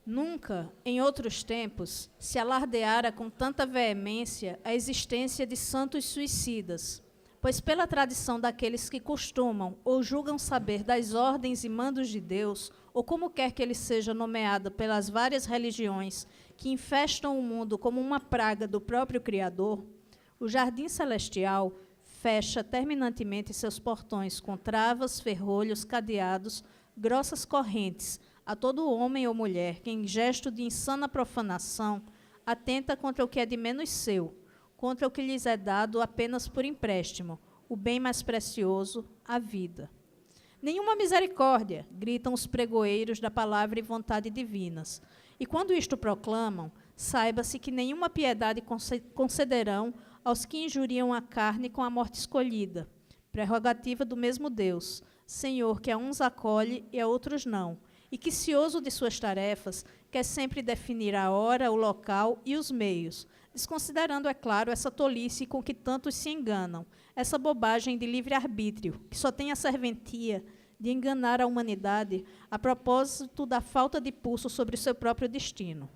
Nunca, em outros tempos, se alardeara com tanta veemência a existência de santos suicidas, pois pela tradição daqueles que costumam ou julgam saber das ordens e mandos de Deus, ou como quer que ele seja nomeado pelas várias religiões que infestam o mundo como uma praga do próprio Criador, o jardim celestial fecha terminantemente seus portões com travas, ferrolhos, cadeados, grossas correntes, a todo homem ou mulher que, em gesto de insana profanação, atenta contra o que é de menos seu, contra o que lhes é dado apenas por empréstimo, o bem mais precioso, a vida. Nenhuma misericórdia, gritam os pregoeiros da palavra e vontade divinas. E quando isto proclamam, saiba-se que nenhuma piedade concederão aos que injuriam a carne com a morte escolhida, prerrogativa do mesmo Deus, Senhor, que a uns acolhe e a outros não, e que, cioso de suas tarefas, quer sempre definir a hora, o local e os meios, desconsiderando, é claro, essa tolice com que tantos se enganam, essa bobagem de livre-arbítrio, que só tem a serventia de enganar a humanidade a propósito da falta de pulso sobre o seu próprio destino.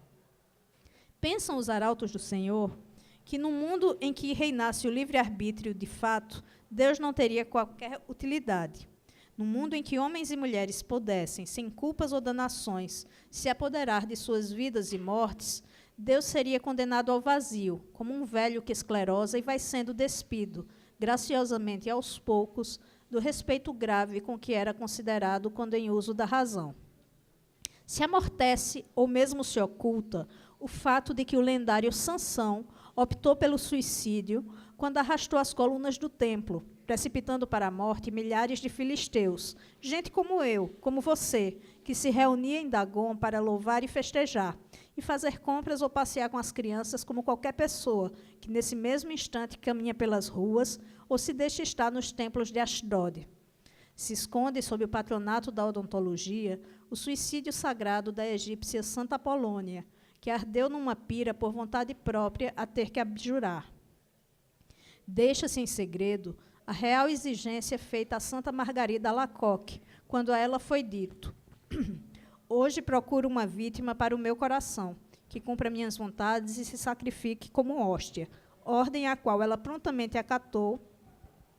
Pensam os arautos do Senhor que, no mundo em que reinasse o livre-arbítrio de fato, Deus não teria qualquer utilidade. No mundo em que homens e mulheres pudessem, sem culpas ou danações, se apoderar de suas vidas e mortes, Deus seria condenado ao vazio, como um velho que esclerosa e vai sendo despido, graciosamente e aos poucos, do respeito grave com que era considerado quando em uso da razão. Se amortece, ou mesmo se oculta, o fato de que o lendário Sansão optou pelo suicídio quando arrastou as colunas do templo, precipitando para a morte milhares de filisteus, gente como eu, como você, que se reunia em Dagon para louvar e festejar, e fazer compras ou passear com as crianças como qualquer pessoa que nesse mesmo instante caminha pelas ruas ou se deixa estar nos templos de Ashdod. Se esconde sob o patronato da odontologia o suicídio sagrado da egípcia Santa Apolônia, que ardeu numa pira por vontade própria a ter que abjurar. Deixa-se em segredo a real exigência feita a Santa Margarida Alacoque, quando a ela foi dito: hoje procuro uma vítima para o meu coração, que cumpra minhas vontades e se sacrifique como hóstia, ordem a qual ela prontamente acatou,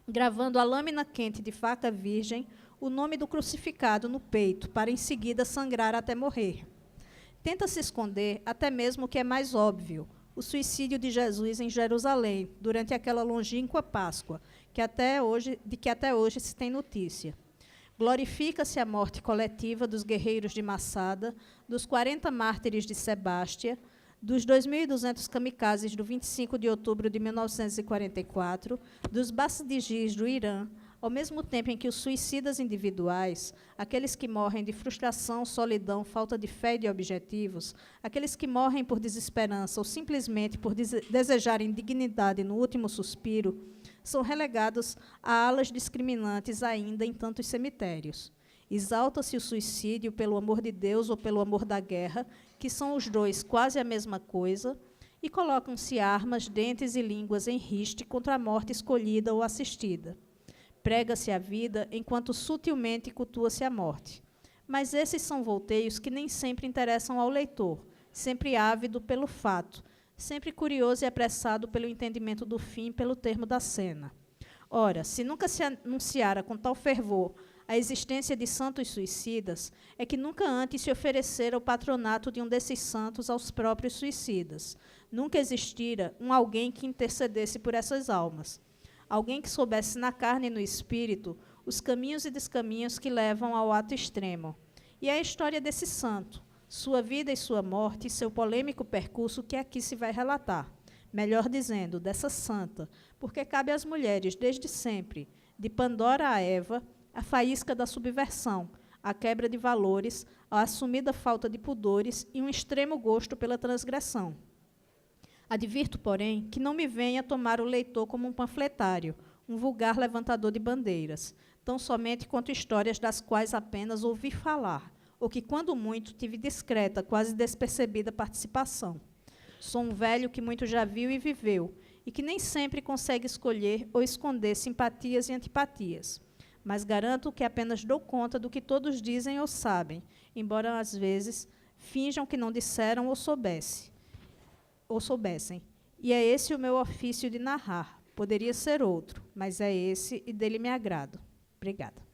gravando a lâmina quente de faca virgem o nome do crucificado no peito, para em seguida sangrar até morrer. Tenta se esconder até mesmo o que é mais óbvio, o suicídio de Jesus em Jerusalém, durante aquela longínqua Páscoa, de que até hoje se tem notícia. Glorifica-se a morte coletiva dos guerreiros de Massada, dos 40 mártires de Sebástia, dos 2.200 kamikazes do 25 de outubro de 1944, dos Basdijis do Irã, ao mesmo tempo em que os suicidas individuais, aqueles que morrem de frustração, solidão, falta de fé e de objetivos, aqueles que morrem por desesperança ou simplesmente por desejarem dignidade no último suspiro, são relegados a alas discriminantes ainda em tantos cemitérios. Exalta-se o suicídio pelo amor de Deus ou pelo amor da guerra, que são os dois quase a mesma coisa, e colocam-se armas, dentes e línguas em riste contra a morte escolhida ou assistida. Prega-se a vida, enquanto sutilmente cultua-se a morte. Mas esses são volteios que nem sempre interessam ao leitor, sempre ávido pelo fato, sempre curioso e apressado pelo entendimento do fim pelo termo da cena. Ora, se nunca se anunciara com tal fervor a existência de santos suicidas, é que nunca antes se oferecera o patronato de um desses santos aos próprios suicidas. Nunca existira um alguém que intercedesse por essas almas. Alguém que soubesse na carne e no espírito os caminhos e descaminhos que levam ao ato extremo. E é a história desse santo, sua vida e sua morte, e seu polêmico percurso que aqui se vai relatar. Melhor dizendo, dessa santa, porque cabe às mulheres, desde sempre, de Pandora a Eva, a faísca da subversão, a quebra de valores, a assumida falta de pudores e um extremo gosto pela transgressão. Advirto, porém, que não me venha tomar o leitor como um panfletário, um vulgar levantador de bandeiras, tão somente quanto histórias das quais apenas ouvi falar, ou que, quando muito, tive discreta, quase despercebida participação. Sou um velho que muito já viu e viveu, e que nem sempre consegue escolher ou esconder simpatias e antipatias. Mas garanto que apenas dou conta do que todos dizem ou sabem, embora, às vezes, finjam que não disseram ou soubessem. E é esse o meu ofício de narrar. Poderia ser outro, mas é esse e dele me agrado. Obrigada.